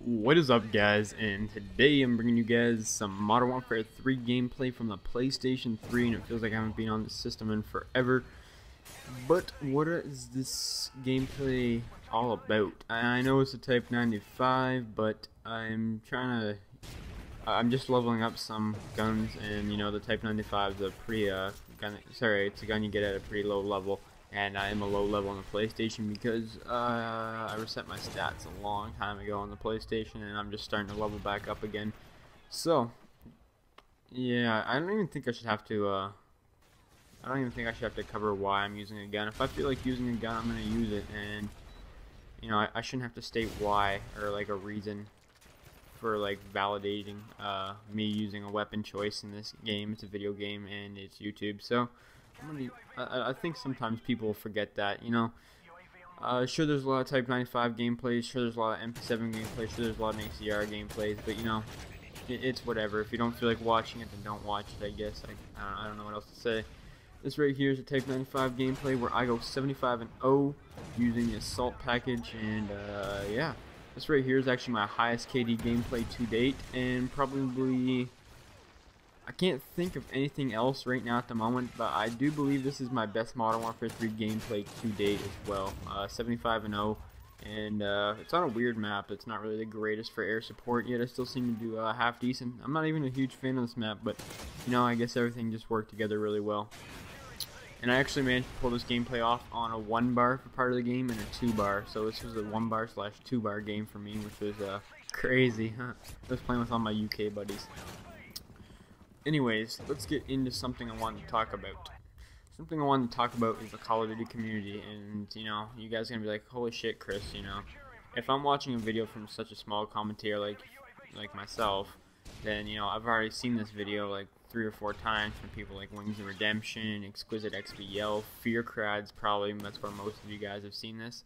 What is up, guys? And today I'm bringing you guys some Modern Warfare 3 gameplay from the PlayStation 3, and it feels like I haven't been on the system in forever. But what is this gameplay all about? I know it's a Type 95, but I'm just leveling up some guns, and you know the Type 95 is a pretty it's a gun you get at a pretty low level. And I am a low level on the PlayStation because I reset my stats a long time ago on the PlayStation, and I'm just starting to level back up again. So, yeah, I don't even think I should have to. I don't even think I should have to cover why I'm using a gun. If I feel like using a gun, I'm gonna use it, and you know, I shouldn't have to state why or like a reason for like validating me using a weapon choice in this game. It's a video game and it's YouTube, so. I think sometimes people forget that, you know. Sure, there's a lot of Type 95 gameplays, sure there's a lot of MP7 gameplays, sure there's a lot of ACR gameplays, but you know, it's whatever. If you don't feel like watching it, then don't watch it, I guess. I don't know what else to say. This right here is a Type 95 gameplay where I go 75-0 using the assault package, and yeah. This right here is actually my highest KD gameplay to date, and probably... I can't think of anything else right now at the moment, but I do believe this is my best Modern Warfare 3 gameplay to date as well. 75-0, and it's on a weird map. It's not really the greatest for air support, yet I still seem to do half decent. I'm not even a huge fan of this map, but you know, I guess everything just worked together really well. And I actually managed to pull this gameplay off on a 1-bar for part of the game and a 2-bar, so this was a 1-bar / 2-bar game for me, which was crazy. I was playing with all my UK buddies. Anyways, let's get into something I wanted to talk about. Something I wanted to talk about is the Call of Duty community, and you know, you guys are gonna be like, holy shit, Chris, you know, if I'm watching a video from such a small commentator like myself, then you know, I've already seen this video like 3 or 4 times from people like Wings of Redemption, Exquisite XBL, Fearcrads, probably, that's where most of you guys have seen this,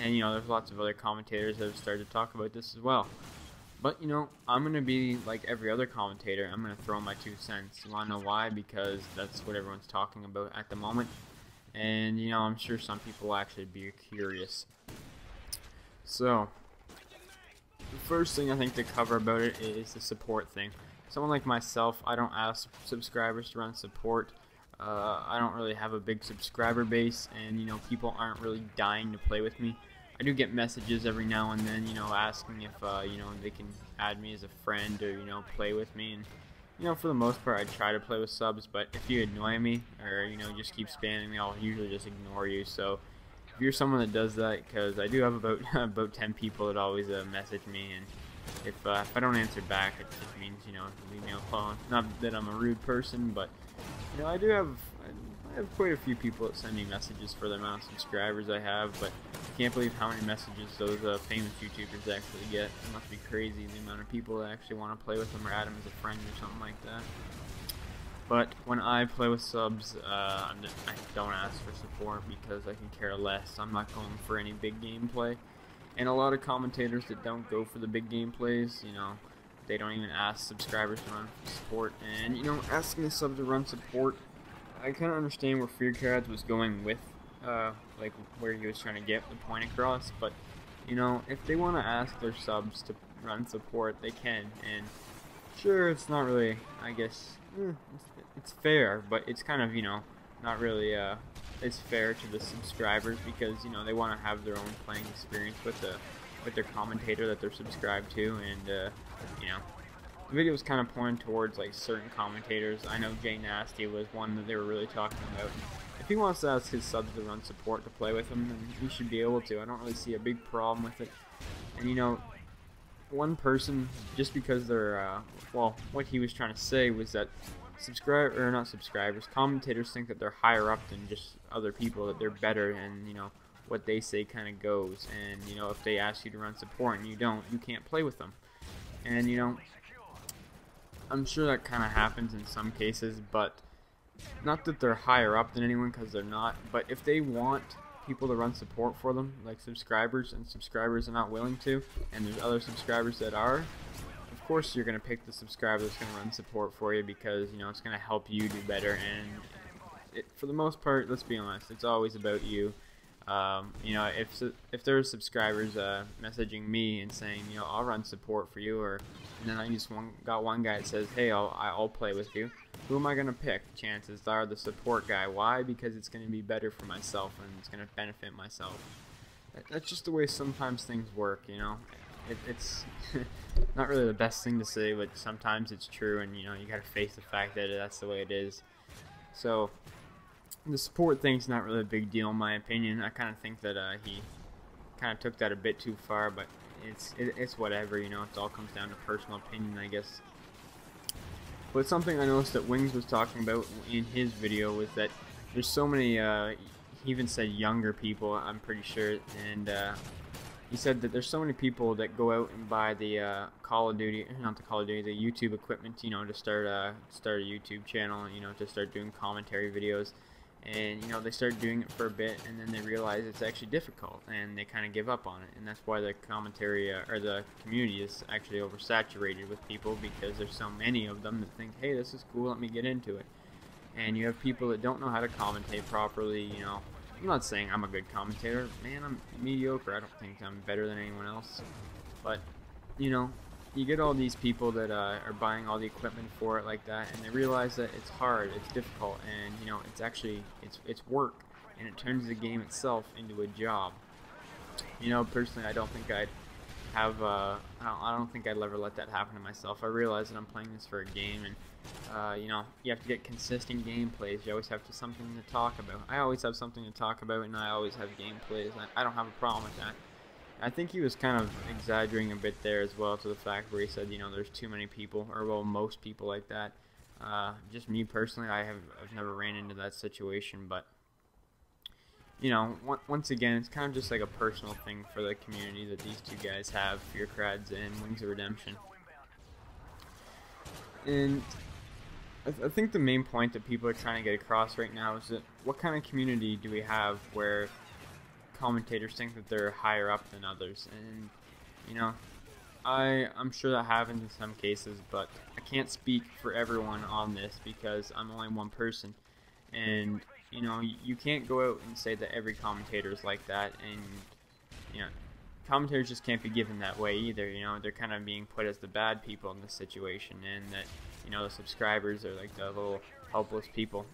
and you know, there's lots of other commentators that have started to talk about this as well. But, you know, I'm going to be like every other commentator. I'm going to throw my 2 cents. You want to know why? Because that's what everyone's talking about at the moment. And, you know, I'm sure some people will actually be curious. So, the first thing I think to cover about it is the support thing. Someone like myself, I don't ask subscribers to run support. I don't really have a big subscriber base. And, you know, people aren't really dying to play with me. I do get messages every now and then, you know, asking if, you know, they can add me as a friend or, you know, play with me. And, you know, for the most part, I try to play with subs, but if you annoy me or, you know, just keep spamming me, I'll usually just ignore you. So, if you're someone that does that, because I do have about about 10 people that always message me, and if I don't answer back, it just means, you know, leave me alone. Not that I'm a rude person, but, you know, I have quite a few people that send me messages for the amount of subscribers I have, but I can't believe how many messages those famous YouTubers actually get. It must be crazy the amount of people that actually want to play with them or add them as a friend or something like that. But when I play with subs, I don't ask for support because I can care less. I'm not going for any big gameplay. And a lot of commentators that don't go for the big gameplays, you know, they don't even ask subscribers to run support. And, you know, asking the sub to run support, I kind of understand where Fearcrads was going with, like, where he was trying to get the point across, but, you know, if they want to ask their subs to run support, they can, and sure, it's not really, I guess, it's fair, but it's kind of, you know, not really, it's fair to the subscribers, because, you know, they want to have their own playing experience with their commentator that they're subscribed to, and, you know, the video was kind of pointing towards like certain commentators. I know Jay Nasty was one that they were really talking about. If he wants to ask his subs to run support to play with him, then he should be able to. I don't really see a big problem with it. And you know, one person, just because they're, well, what he was trying to say was that commentators think that they're higher up than just other people, that they're better, and you know, what they say kind of goes. And you know, if they ask you to run support and you don't, you can't play with them. And you know, I'm sure that kind of happens in some cases, but not that they're higher up than anyone, because they're not. But if they want people to run support for them, like subscribers, and subscribers are not willing to, and there's other subscribers that are, of course you're going to pick the subscriber that's going to run support for you, because, you know, it's going to help you do better. And for the most part, let's be honest, it's always about you. You know, if there are subscribers messaging me and saying, you know, I'll run support for you, or and then I just got one guy that says, hey, I'll play with you. Who am I gonna pick? Chances are the support guy. Why? Because it's gonna be better for myself and it's gonna benefit myself. That's just the way sometimes things work, you know. It's not really the best thing to say, but sometimes it's true, and you know, you gotta face the fact that that's the way it is. So the support thing's not really a big deal in my opinion. I kind of think that he kind of took that a bit too far, but it's whatever, you know. It all comes down to personal opinion, I guess. But something I noticed that Wings was talking about in his video was that there's so many, he even said younger people, I'm pretty sure, and he said that there's so many people that go out and buy the Call of Duty, not the Call of Duty, the YouTube equipment, you know, to start a YouTube channel, you know, to start doing commentary videos. And you know, they start doing it for a bit, and then they realize it's actually difficult, and they kind of give up on it. And that's why the commentary or the community is actually oversaturated with people, because there's so many of them that think, hey, this is cool, let me get into it. And you have people that don't know how to commentate properly. You know, I'm not saying I'm a good commentator, man. I'm mediocre. I don't think I'm better than anyone else. But you know, you get all these people that are buying all the equipment for it like that, and they realize that it's hard, it's difficult, and you know, it's actually it's work, and it turns the game itself into a job. You know, personally, I don't think I'd have I don't think I'd ever let that happen to myself. I realize that I'm playing this for a game, and you know, you have to get consistent gameplays. You always have something to talk about. I always have something to talk about, and I always have gameplays. I don't have a problem with that. I think he was kind of exaggerating a bit there as well, to the fact where he said, you know, there's too many people, or well, most people like that. Just me personally, I've never ran into that situation, but you know, once again, it's kind of just like a personal thing for the community that these two guys have, Fearcrads and Wings of Redemption. And I think the main point that people are trying to get across right now is that what kind of community do we have where commentators think that they're higher up than others? And you know, I'm sure that happens in some cases, but I can't speak for everyone on this because I'm only one person. And you know, you can't go out and say that every commentator is like that, and you know, commentators just can't be given that way either. You know, they're kind of being put as the bad people in this situation, and that, you know, the subscribers are like the little helpless people.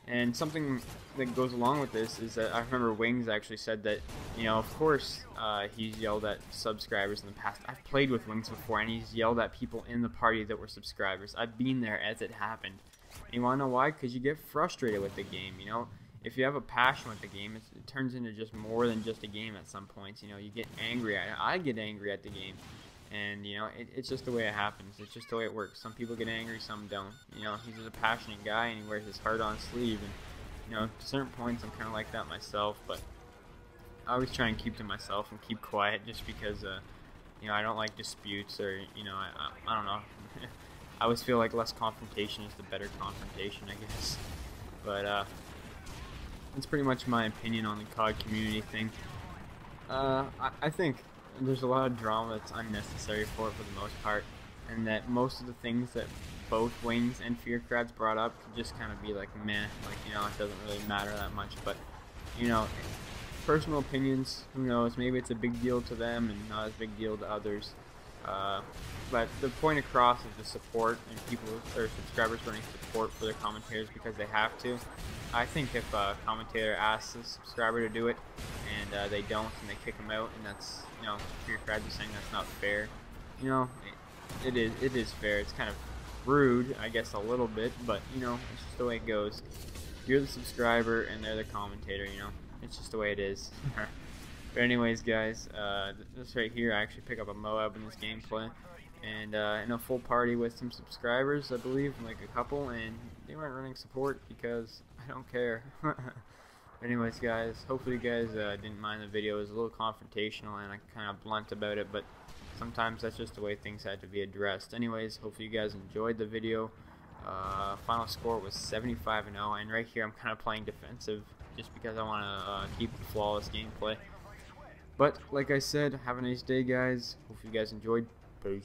And something that goes along with this is that I remember Wings actually said that, you know, of course, he's yelled at subscribers in the past. I've played with Wings before, and he's yelled at people in the party that were subscribers. I've been there as it happened. And you want to know why? Because you get frustrated with the game, you know? If you have a passion with the game, it turns into just more than just a game at some points. You know, you get angry. I get angry at the game. And, you know, it's just the way it happens. It's just the way it works. Some people get angry, some don't. You know, he's just a passionate guy, and he wears his heart on his sleeve. And, you know, to certain points, I'm kind of like that myself. But I always try and keep to myself and keep quiet, just because, you know, I don't like disputes, or, you know, I don't know. I always feel like less confrontation is the better confrontation, I guess. But, that's pretty much my opinion on the COD community thing. I think there's a lot of drama that's unnecessary for it for the most part, and that most of the things that both Wings and Fearcrads brought up could just kind of be like meh, like, you know, it doesn't really matter that much. But, you know, personal opinions, who knows, maybe it's a big deal to them and not as big deal to others. But the point across is the support, and people or subscribers running support for their commentators because they have to. I think if a commentator asks a subscriber to do it and they don't, and they kick them out, and that's, you know, Fearcrads is saying that's not fair. You know, it is fair. It's kind of rude, I guess, a little bit, but you know, it's just the way it goes. You're the subscriber and they're the commentator. You know, it's just the way it is. But anyways, guys, this right here, I actually pick up a MOAB in this gameplay, and in a full party with some subscribers, I believe, like a couple, and they weren't running support because I don't care. Anyways, guys, hopefully you guys didn't mind the video. It was a little confrontational and I kind of blunt about it, but sometimes that's just the way things had to be addressed. Anyways, hopefully you guys enjoyed the video. Final score was 75-0, and right here I'm kind of playing defensive just because I want to keep the flawless gameplay. But like I said, have a nice day, guys. Hopefully you guys enjoyed. Peace.